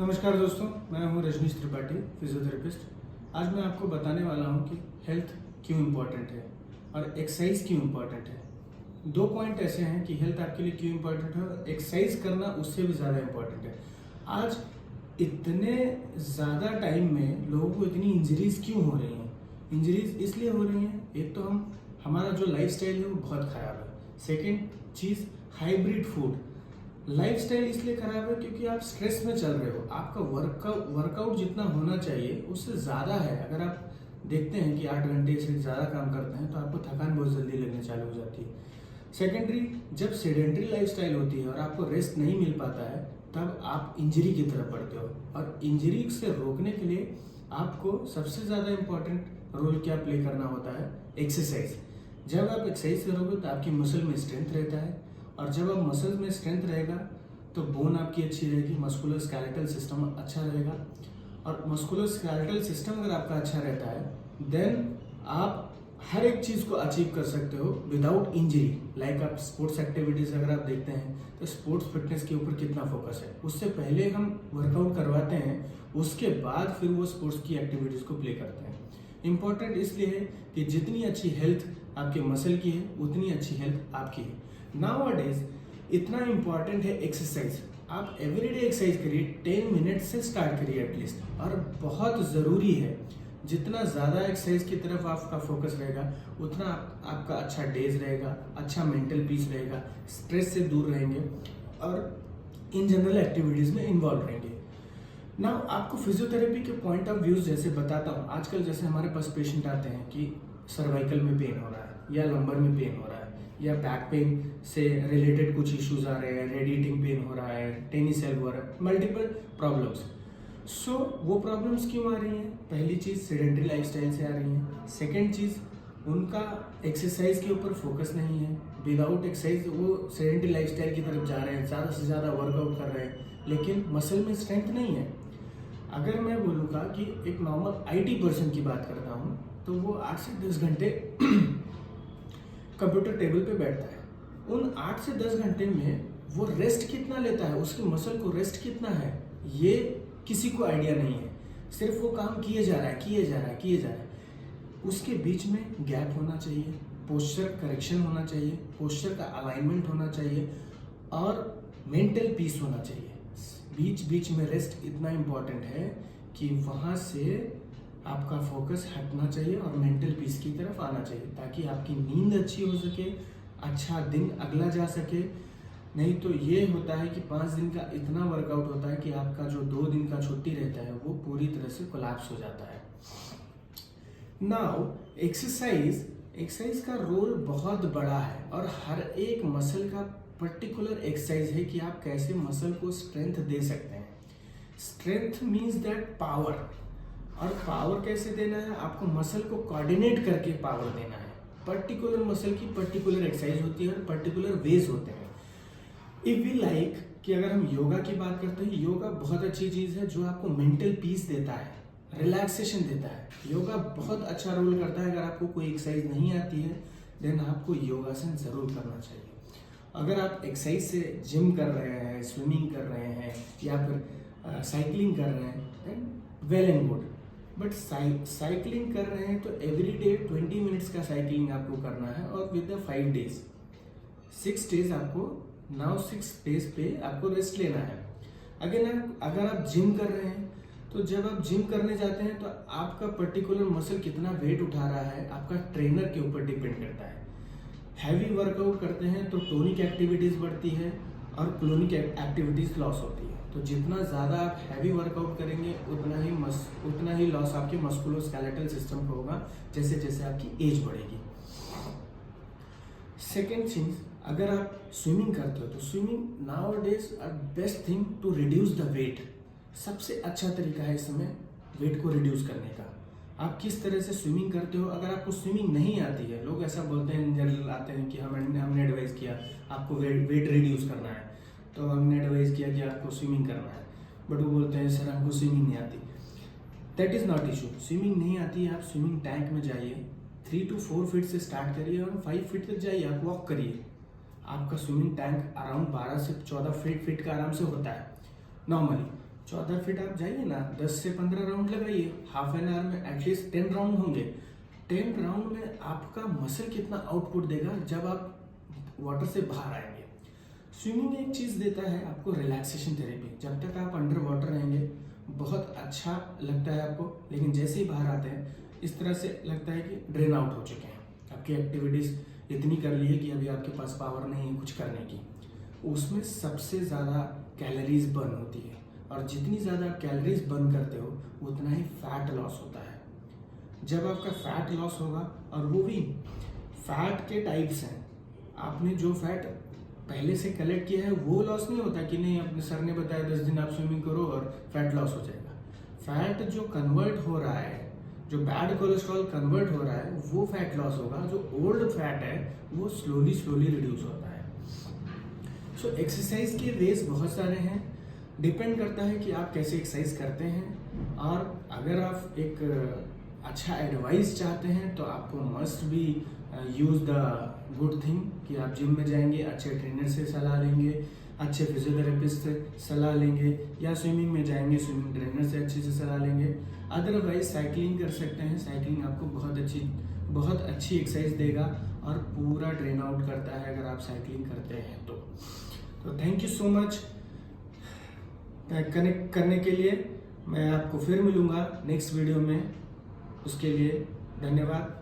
नमस्कार दोस्तों, मैं हूं रजनीश त्रिपाठी, फिजियोथेरेपिस्ट। आज मैं आपको बताने वाला हूं कि हेल्थ क्यों इम्पोर्टेंट है और एक्सरसाइज क्यों इम्पोर्टेंट है। दो पॉइंट ऐसे हैं कि हेल्थ आपके लिए क्यों इम्पोर्टेंट है और एक्सरसाइज करना उससे भी ज़्यादा इम्पोर्टेंट है। आज इतने ज़्यादा टाइम में लोगों को इतनी इंजरीज क्यों हो रही हैं? इंजरीज इसलिए हो रही हैं, एक तो हमारा जो लाइफस्टाइल है वो बहुत ख़राब है। सेकेंड चीज़, हाइब्रिड फूड। लाइफस्टाइल इसलिए खराब है क्योंकि आप स्ट्रेस में चल रहे हो। आपका वर्कआउट जितना होना चाहिए उससे ज़्यादा है। अगर आप देखते हैं कि 8 घंटे से ज़्यादा काम करते हैं तो आपको थकान बहुत जल्दी लगने चालू हो जाती है। सेकेंडरी, जब सेडेंट्री लाइफस्टाइल होती है और आपको रेस्ट नहीं मिल पाता है तब आप इंजरी की तरफ बढ़ते हो। और इंजरी से रोकने के लिए आपको सबसे ज़्यादा इम्पोर्टेंट रोल क्या प्ले करना होता है? एक्सरसाइज। जब आप एक्सरसाइज करोगे तो आपकी मसल में स्ट्रेंथ रहता है, और जब आप मसल्स में स्ट्रेंथ रहेगा तो बोन आपकी अच्छी रहेगी, मस्कुलर स्केलेटल सिस्टम अच्छा रहेगा। और मस्कुलर स्केलेटल सिस्टम अगर आपका अच्छा रहता है देन आप हर एक चीज़ को अचीव कर सकते हो विदाउट इंजरी। लाइक आप स्पोर्ट्स एक्टिविटीज़ अगर आप देखते हैं तो स्पोर्ट्स फिटनेस के ऊपर कितना फोकस है। उससे पहले हम वर्कआउट करवाते हैं, उसके बाद फिर वो स्पोर्ट्स की एक्टिविटीज़ को प्ले करते हैं। इम्पॉर्टेंट इसलिए है कि जितनी अच्छी हेल्थ आपके मसल की है उतनी अच्छी हेल्थ आपकी है। नाउअडेज इतना इम्पॉर्टेंट है एक्सरसाइज। आप एवरीडे एक्सरसाइज करिए, 10 मिनट से स्टार्ट करिए एटलीस्ट। और बहुत ज़रूरी है, जितना ज़्यादा एक्सरसाइज की तरफ आपका फोकस रहेगा उतना आपका अच्छा डेज रहेगा, अच्छा मेंटल पीस रहेगा, स्ट्रेस से दूर रहेंगे और इन जनरल एक्टिविटीज़ में इन्वॉल्व रहेंगे। ना आपको फिजियोथेरेपी के पॉइंट ऑफ व्यूज जैसे बताता हूँ। आजकल जैसे हमारे पास पेशेंट आते हैं कि सर्वाइकल में पेन हो रहा है या लंबर में पेन हो रहा है या बैक पेन से रिलेटेड कुछ इश्यूज आ रहे हैं, रेडिएटिंग पेन हो रहा है, टेनिस एल्बो हो रहा है, मल्टीपल प्रॉब्लम्स। सो वो प्रॉब्लम्स क्यों आ रही हैं? पहली चीज़ सेडेंट्री लाइफस्टाइल से आ रही हैं। सेकेंड चीज़, उनका एक्सरसाइज के ऊपर फोकस नहीं है। विदाउट एक्सरसाइज वो सेडेंट्री लाइफस्टाइल की तरफ जा रहे हैं, ज़्यादा से ज़्यादा वर्कआउट कर रहे हैं लेकिन मसल में स्ट्रेंथ नहीं है। अगर मैं बोलूँगा कि एक नॉर्मल आईटी पर्सन की बात करता हूँ तो वो 8 से 10 घंटे कंप्यूटर टेबल पे बैठता है। उन 8 से 10 घंटे में वो रेस्ट कितना लेता है, उसके मसल को रेस्ट कितना है, ये किसी को आइडिया नहीं है। सिर्फ वो काम किए जा रहा है। उसके बीच में गैप होना चाहिए, पोस्चर करेक्शन होना चाहिए, पोस्चर का अलाइनमेंट होना चाहिए और मेंटल पीस होना चाहिए। बीच बीच में रेस्ट इतना इम्पॉर्टेंट है कि वहाँ से आपका फोकस हटना चाहिए और मेंटल पीस की तरफ आना चाहिए ताकि आपकी नींद अच्छी हो सके, अच्छा दिन अगला जा सके। नहीं तो ये होता है कि 5 दिन का इतना वर्कआउट होता है कि आपका जो 2 दिन का छुट्टी रहता है वो पूरी तरह से कोलैप्स हो जाता है। नाउ एक्सरसाइज का रोल बहुत बड़ा है और हर एक मसल का पर्टिकुलर एक्सरसाइज है कि आप कैसे मसल को स्ट्रेंथ दे सकते हैं। स्ट्रेंथ मीन्स दैट पावर, और पावर कैसे देना है? आपको मसल को कोऑर्डिनेट करके पावर देना है। पर्टिकुलर मसल की पर्टिकुलर एक्सरसाइज होती है और पर्टिकुलर वेज होते हैं। इफ वी लाइक कि अगर हम योगा की बात करते हैं, योगा बहुत अच्छी चीज़ है जो आपको मेंटल पीस देता है, रिलैक्सेशन देता है। योगा बहुत अच्छा रोल करता है। अगर आपको कोई एक्सरसाइज नहीं आती है देन आपको योगासन ज़रूर करना चाहिए। अगर आप एक्सरसाइज से जिम कर रहे हैं, स्विमिंग कर रहे हैं या फिर साइकिलिंग कर रहे हैं then well and good. But cycling कर रहे हैं तो एवरी डे 20 मिनट्स का साइकिलिंग आपको करना है और विद द 5 डेज 6 डेज आपको 6 डेज पे आपको रेस्ट लेना है। अगर आप जिम कर रहे हैं तो जब आप जिम करने जाते हैं तो आपका पर्टिकुलर मसल कितना वेट उठा रहा है आपका ट्रेनर के ऊपर डिपेंड करता है। हैवी वर्कआउट करते हैं तो टोनिक एक्टिविटीज़ बढ़ती है और क्लोनिक एक्टिविटीज़ लॉस होती है। तो जितना ज़्यादा आप हैवी वर्कआउट करेंगे उतना ही लॉस आपके मस्कुलो स्केलेटल सिस्टम को होगा जैसे जैसे आपकी एज बढ़ेगी। सेकेंड चीज़, अगर आप स्विमिंग करते हो तो swimming nowadays are best thing to reduce the weight. सबसे अच्छा तरीका है इस समय वेट को रिड्यूस करने का। आप किस तरह से स्विमिंग करते हो? अगर आपको स्विमिंग नहीं आती है, लोग ऐसा बोलते हैं, जनरल आते हैं कि हमने एडवाइस किया आपको वेट रिड्यूस करना है तो हमने एडवाइस किया कि आपको स्विमिंग करना है, बट वो बोलते हैं सर हमको स्विमिंग नहीं आती। That is not issue. Swimming नहीं आती है, आप स्विमिंग टैंक में जाइए, 3 to 4 फीट से स्टार्ट करिए और 5 फीट तक जाइए, आप वॉक करिए। आपका स्विमिंग टैंक अराउंड 12 से 14 फीट का आराम से होता है नॉर्मली। 14 फीट आप जाइए ना, 10 से 15 राउंड लगाइए, हाफ एन आवर में एटलीस्ट 10 राउंड होंगे। 10 राउंड में आपका मसल कितना आउटपुट देगा जब आप वाटर से बाहर आएंगे। स्विमिंग एक चीज़ देता है आपको रिलैक्सेशन थेरेपी। जब तक आप अंडर वाटर रहेंगे बहुत अच्छा लगता है आपको, लेकिन जैसे ही बाहर आते हैं इस तरह से लगता है कि ड्रेन आउट हो चुके हैं, आपकी एक्टिविटीज़ इतनी कर ली है कि अभी आपके पास पावर नहीं है कुछ करने की। उसमें सबसे ज़्यादा कैलोरीज बर्न होती है, और जितनी ज़्यादा आप कैलोरीज बर्न करते हो उतना ही फैट लॉस होता है। जब आपका फैट लॉस होगा, और वो भी फैट के टाइप्स हैं, आपने जो फैट पहले से कलेक्ट किया है वो लॉस नहीं होता कि नहीं अपने सर ने बताया 10 दिन आप स्विमिंग करो और फैट लॉस हो जाएगा। फैट जो कन्वर्ट हो रहा है, जो बैड कोलेस्ट्रॉल कन्वर्ट हो रहा है, वो फैट लॉस होगा। जो ओल्ड फैट है वो स्लोली रिड्यूस होता है। सो एक्सरसाइज के वेज बहुत सारे हैं, डिपेंड करता है कि आप कैसे एक्सरसाइज करते हैं। और अगर आप एक अच्छा एडवाइस चाहते हैं तो आपको must be use the good thing कि आप जिम में जाएंगे, अच्छे ट्रेनर से सलाह लेंगे, अच्छे फिजियोथेरेपिस्ट से सलाह लेंगे, या स्विमिंग में जाएंगे स्विमिंग ट्रेनर से अच्छे से सलाह लेंगे। अदरवाइज साइकिलिंग कर सकते हैं। साइकिलिंग आपको बहुत अच्छी एक्सरसाइज देगा और पूरा ड्रेन आउट करता है अगर आप साइकिलिंग करते हैं तो thank you so much connect करने के लिए। मैं आपको फिर मिलूँगा नेक्स्ट वीडियो में, उसके लिए धन्यवाद।